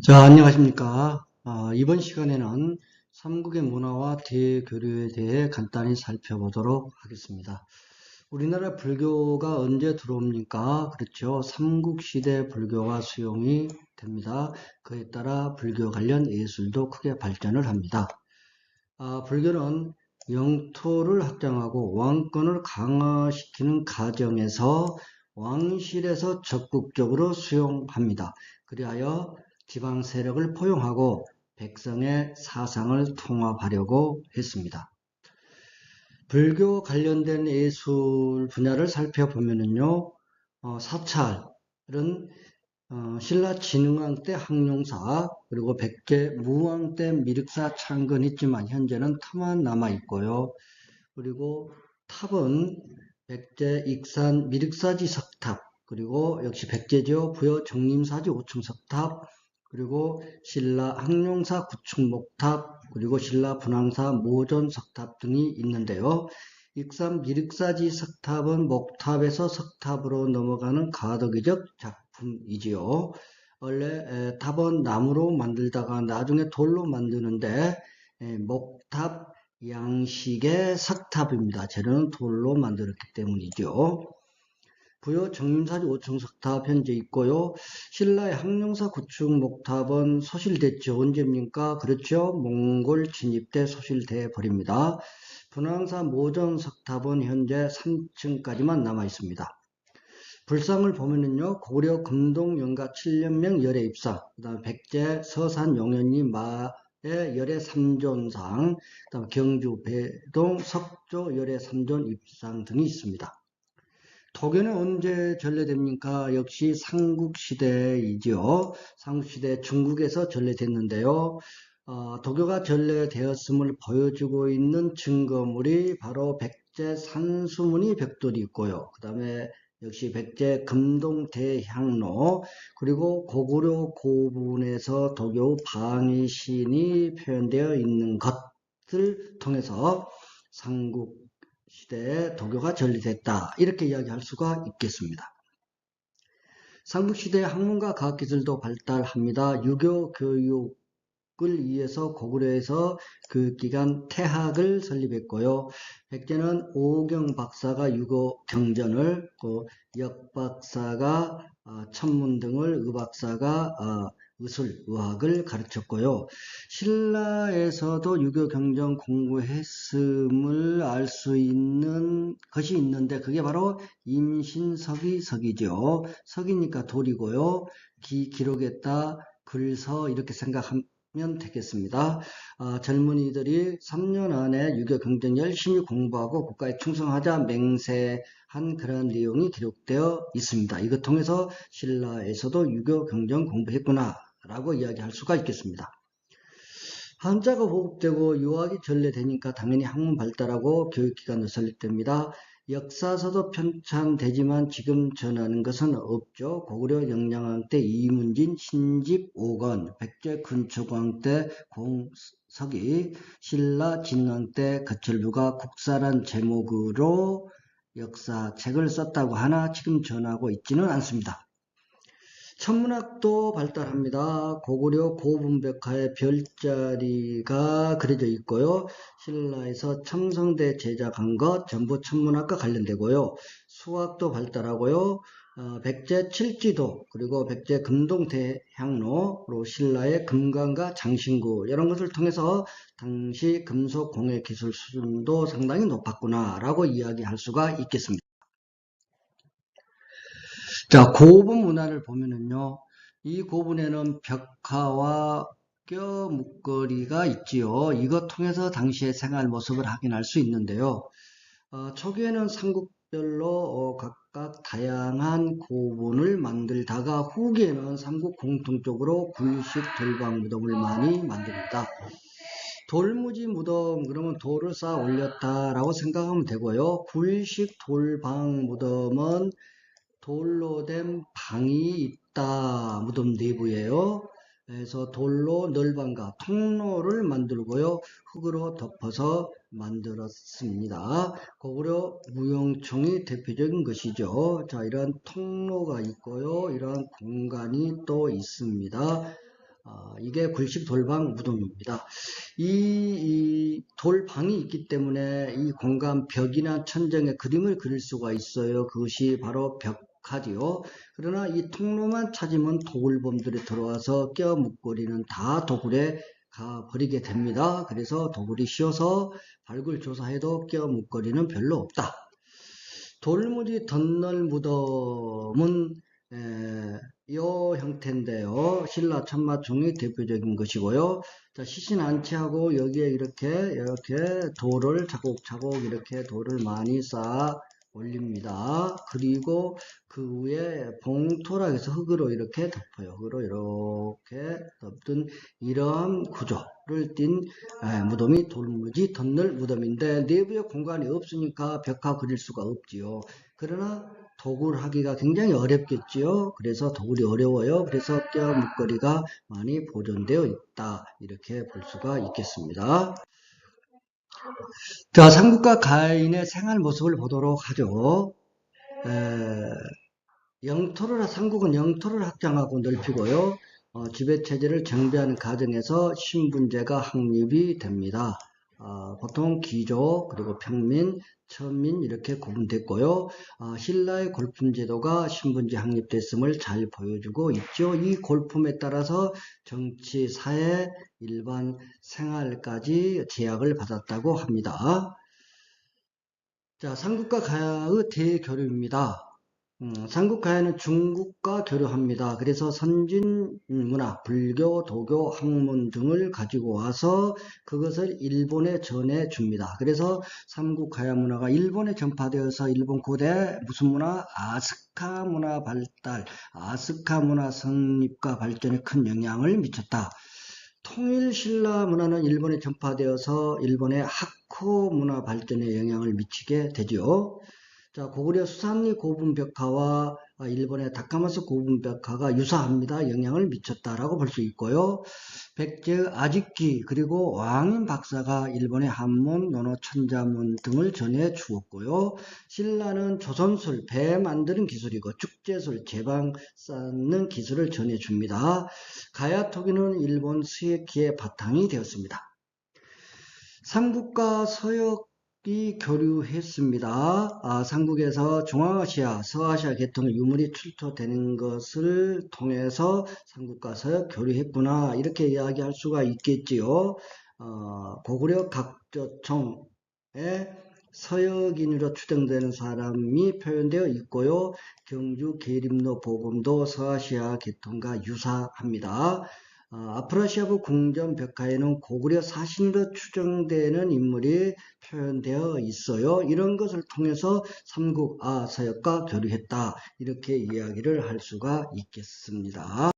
자, 안녕하십니까. 이번 시간에는 삼국의 문화와 대교류에 대해 간단히 살펴보도록 하겠습니다. 우리나라 불교가 언제 들어옵니까? 그렇죠. 삼국시대 불교가 수용이 됩니다. 그에 따라 불교 관련 예술도 크게 발전을 합니다. 불교는 영토를 확장하고 왕권을 강화시키는 과정에서 왕실에서 적극적으로 수용합니다. 그리하여 지방 세력을 포용하고 백성의 사상을 통합하려고 했습니다. 불교 관련된 예술 분야를 살펴보면요, 사찰은 신라 진흥왕 때 항룡사, 그리고 백제 무왕 때 미륵사 창건했지만 현재는 터만 남아 있고요. 그리고 탑은 백제 익산 미륵사지 석탑, 그리고 역시 백제죠. 부여 정림사지 오층석탑, 그리고 신라 항룡사 구축목탑, 그리고 신라 분황사 모존석탑 등이 있는데요. 익산 미륵사지 석탑은 목탑에서 석탑으로 넘어가는 가덕이적 작품이지요. 원래 탑은 나무로 만들다가 나중에 돌로 만드는데 목탑 양식의 석탑입니다. 재료는 돌로 만들었기 때문이죠. 부여 정림사지 5층 석탑 현재 있고요. 신라의 항룡사 구축 목탑은 소실됐죠. 언제입니까? 그렇죠. 몽골 진입 때 소실돼 버립니다. 분황사 모전 석탑은 현재 3층까지만 남아 있습니다. 불상을 보면은요, 고려 금동 영가 7년명 열애 입상, 그 다음에 백제 서산 용현리 마의 열애 3존상, 그 다음에 경주 배동 석조 열애 3존 입상 등이 있습니다. 도교는 언제 전래됩니까? 역시 삼국시대이지요. 삼국시대 중국에서 전래됐는데요. 도교가 전래되었음을 보여주고 있는 증거물이 바로 백제 산수문이 벽돌이 있고요. 그 다음에 역시 백제 금동대향로, 그리고 고구려 고분에서 도교 방위신이 표현되어 있는 것을 통해서 삼국 시대에 도교가 전리됐다, 이렇게 이야기할 수가 있겠습니다. 삼국시대 학문과 과학기술도 발달합니다. 유교 교육을 위해서 고구려에서 교육기관 태학을 설립했고요. 백제는 오경 박사가 유교 경전을, 역 박사가 천문 등을, 의 박사가 의술, 의학을 가르쳤고요. 신라에서도 유교 경전 공부했음을 알 수 있는 것이 있는데 그게 바로 임신석이 석이죠. 석이니까 돌이고요. 기록했다, 글서, 이렇게 생각하면 되겠습니다. 젊은이들이 3년 안에 유교 경전 열심히 공부하고 국가에 충성하자 맹세한 그런 내용이 기록되어 있습니다. 이것 통해서 신라에서도 유교 경전 공부했구나 라고 이야기할 수가 있겠습니다. 한자가 보급되고 유학이 전래되니까 당연히 학문 발달하고 교육기관도 설립됩니다. 역사서도 편찬되지만 지금 전하는 것은 없죠. 고구려 영량왕 때 이문진, 신집 5건, 백제 근초광 때 공석이, 신라 진왕 때 거철부가 국사란 제목으로 역사책을 썼다고 하나 지금 전하고 있지는 않습니다. 천문학도 발달합니다. 고구려 고분백화에 별자리가 그려져 있고요. 신라에서 첨성대 제작한 것 전부 천문학과 관련되고요. 수학도 발달하고요. 백제 칠지도, 그리고 백제 금동대향로, 신라의 금강과 장신구, 이런 것을 통해서 당시 금속 공예 기술 수준도 상당히 높았구나 라고 이야기할 수가 있겠습니다. 자, 고분 문화를 보면은요, 이 고분에는 벽화와 뼈 목걸이가 있지요. 이것 통해서 당시의 생활 모습을 확인할 수 있는데요. 초기에는 삼국별로 각각 다양한 고분을 만들다가 후기에는 삼국 공통적으로 굴식 돌방 무덤을 많이 만듭니다. 돌무지 무덤, 그러면 돌을 쌓아 올렸다라고 생각하면 되고요. 굴식 돌방 무덤은 돌로 된 방이 있다. 무덤 내부에요. 그래서 돌로 널방과 통로를 만들고요. 흙으로 덮어서 만들었습니다. 고구려 무용총이 대표적인 것이죠. 자, 이런 통로가 있고요. 이러한 공간이 또 있습니다. 이게 굴식 돌방 무덤입니다. 이 돌방이 있기 때문에 이 공간 벽이나 천정에 그림을 그릴 수가 있어요. 그것이 바로 벽화지요. 그러나 이 통로만 찾으면 도굴범들이 들어와서 껴묵거리는 다 도굴에 가버리게 됩니다. 그래서 도굴이 쉬워서 발굴 조사해도 껴묵거리는 별로 없다. 돌무지 덧널 무덤은 이 형태인데요. 신라 천마총이 대표적인 것이고요. 자, 시신 안치하고 여기에 이렇게 돌을 차곡차곡 이렇게 돌을 많이 쌓아 올립니다. 그리고 그 위에 봉토라 해서 흙으로 이렇게 덮어요. 흙으로 이렇게 덮은 이런 구조를 띤 무덤이 돌무지 덧널 무덤인데 내부에 공간이 없으니까 벽화 그릴 수가 없지요. 그러나 도굴하기가 굉장히 어렵겠지요. 그래서 도굴이 어려워요. 그래서 껴묵거리가 많이 보존되어 있다. 이렇게 볼 수가 있겠습니다. 자, 삼국과 가인의 생활 모습을 보도록 하죠. 삼국은 영토를 확장하고 넓히고요. 지배체제를 정비하는 과정에서 신분제가 확립이 됩니다. 보통 귀족, 그리고 평민, 천민 이렇게 구분됐고요. 신라의 골품제도가 신분제 확립됐음을 잘 보여주고 있죠. 이 골품에 따라서 정치, 사회, 일반 생활까지 제약을 받았다고 합니다. 자, 삼국과 가야의 대교류입니다. 삼국가야는 중국과 교류합니다. 그래서 선진 문화, 불교, 도교, 학문 등을 가지고 와서 그것을 일본에 전해줍니다. 그래서 삼국가야 문화가 일본에 전파되어서 일본 고대 무슨 문화? 아스카 문화 발달, 아스카 문화 성립과 발전에 큰 영향을 미쳤다. 통일 신라 문화는 일본에 전파되어서 일본의 하코 문화 발전에 영향을 미치게 되죠. 자, 고구려 수산리 고분벽화와 일본의 다카마스 고분벽화가 유사합니다. 영향을 미쳤다라고 볼 수 있고요. 백제 아직기 그리고 왕인 박사가 일본의 한문, 논어, 천자문 등을 전해 주었고요. 신라는 조선술, 배 만드는 기술이고 축제술, 제방 쌓는 기술을 전해 줍니다. 가야토기는 일본 수액기의 바탕이 되었습니다. 삼국과 서역이 교류했습니다. 삼국에서 중앙아시아, 서아시아 계통의 유물이 출토되는 것을 통해서 삼국과 서역 교류했구나 이렇게 이야기할 수가 있겠지요. 고구려 각조총에 서역인으로 추정되는 사람이 표현되어 있고요. 경주 계림로 보금도 서아시아 계통과 유사합니다. 아프라시아부 궁전 벽화에는 고구려 사신으로 추정되는 인물이 표현되어 있어요. 이런 것을 통해서 삼국, 서역과 교류했다. 이렇게 이야기를 할 수가 있겠습니다.